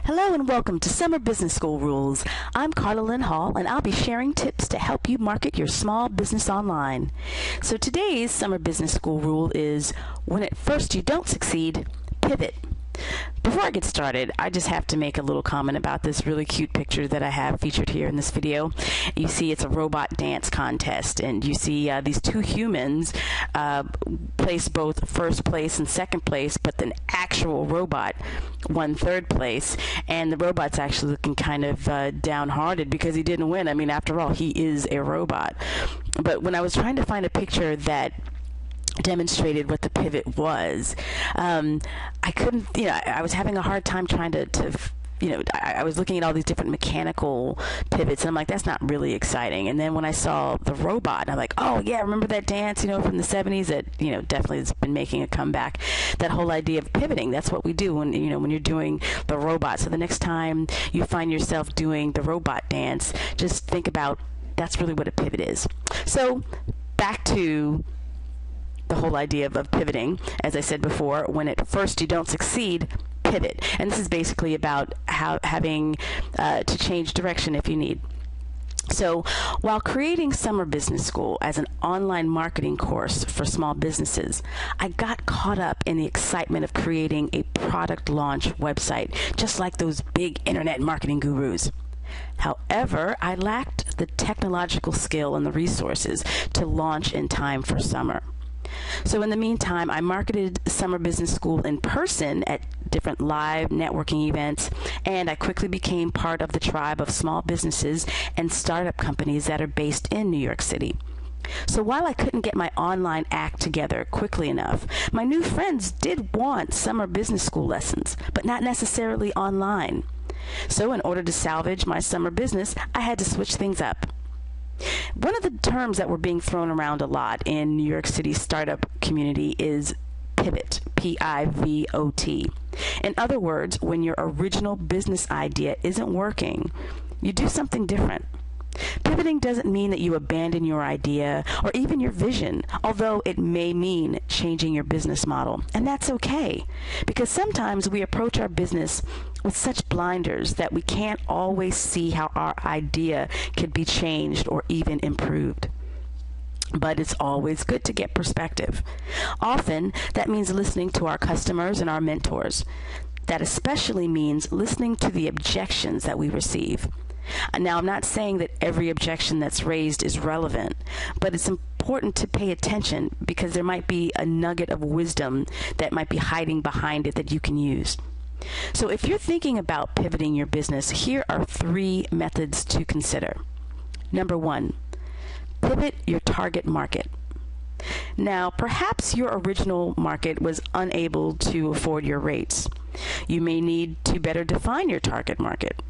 Hello and welcome to Summer Business School Rules. I'm Carla Lynn Hall and I'll be sharing tips to help you market your small business online. So today's Summer Business School rule is, when at first you don't succeed, pivot. Before I get started, I just have to make a little comment about this really cute picture that I have featured here in this video. You see it's a robot dance contest, and you see these two humans place both first place and second place, but the actual robot won third place, and the robot's actually looking kind of downhearted because he didn't win. I mean, after all, he is a robot. But when I was trying to find a picture that demonstrated what the pivot was, I couldn't, I was having a hard time trying to I was looking at all these different mechanical pivots, and I'm like, that's not really exciting. And then when I saw the robot, I'm like, oh yeah, remember that dance, from the 70s that, definitely has been making a comeback. That whole idea of pivoting, that's what we do when you're doing the robot. So the next time you find yourself doing the robot dance, just think about that's really what a pivot is. So back to the whole idea of pivoting. As I said before, when at first you don't succeed, pivot. And this is basically about having to change direction if you need. So while creating Summer Business School as an online marketing course for small businesses, I got caught up in the excitement of creating a product launch website, just like those big internet marketing gurus. However, I lacked the technological skill and the resources to launch in time for summer. So in the meantime, I marketed Summer Business School in person at different live networking events, and I quickly became part of the tribe of small businesses and startup companies that are based in New York City. So while I couldn't get my online act together quickly enough, my new friends did want Summer Business School lessons, but not necessarily online. So in order to salvage my summer business, I had to switch things up. One of the terms that were being thrown around a lot in New York City's startup community is pivot, P-I-V-O-T. In other words, when your original business idea isn't working, you do something different. Pivoting doesn't mean that you abandon your idea or even your vision, although it may mean changing your business model. And that's okay, because sometimes we approach our business with such blinders that we can't always see how our idea could be changed or even improved. But it's always good to get perspective. Often, that means listening to our customers and our mentors. That especially means listening to the objections that we receive. Now, I'm not saying that every objection that's raised is relevant, but it's important to pay attention because there might be a nugget of wisdom that might be hiding behind it that you can use. So if you're thinking about pivoting your business, here are 3 methods to consider. Number 1, pivot your target market. Now, perhaps your original market was unable to afford your rates. You may need to better define your target market.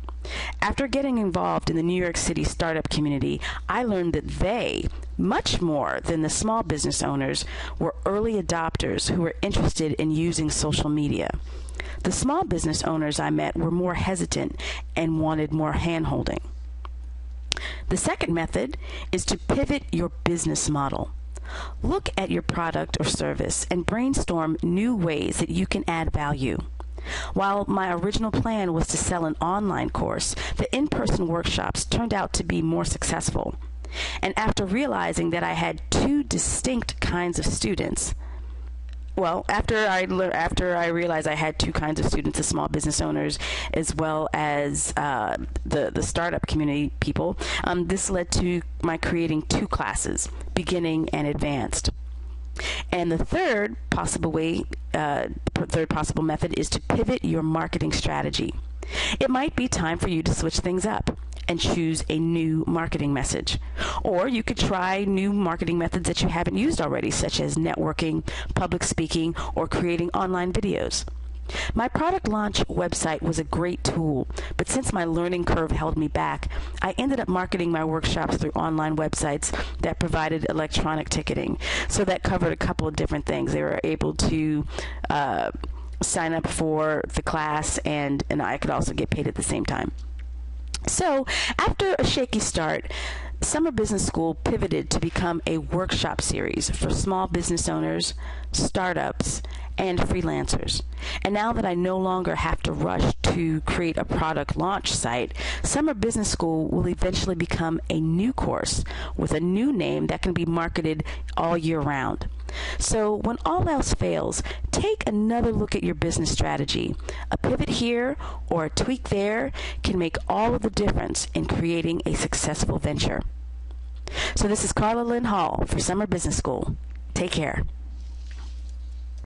After getting involved in the New York City startup community, I learned that they, much more than the small business owners, were early adopters who were interested in using social media. The small business owners I met were more hesitant and wanted more hand-holding. The second method is to pivot your business model. Look at your product or service and brainstorm new ways that you can add value. While my original plan was to sell an online course, the in-person workshops turned out to be more successful. And after realizing that I had 2 distinct kinds of students, after I realized I had 2 kinds of students, the small business owners as well as the startup community people, this led to my creating 2 classes, beginning and advanced. And the third possible method is to pivot your marketing strategy. It might be time for you to switch things up and choose a new marketing message. Or you could try new marketing methods that you haven't used already, such as networking, public speaking, or creating online videos. My product launch website was a great tool, but since my learning curve held me back, I ended up marketing my workshops through online websites that provided electronic ticketing. So that covered a couple of different things. They were able to sign up for the class, and I could also get paid at the same time. So after a shaky start, Summer Business School pivoted to become a workshop series for small business owners, startups, and freelancers. And now that I no longer have to rush to to create a product launch site, Summer Business School will eventually become a new course with a new name that can be marketed all year round. So when all else fails, take another look at your business strategy. A pivot here or a tweak there can make all of the difference in creating a successful venture. So this is Carla Lynn Hall for Summer Business School. Take care.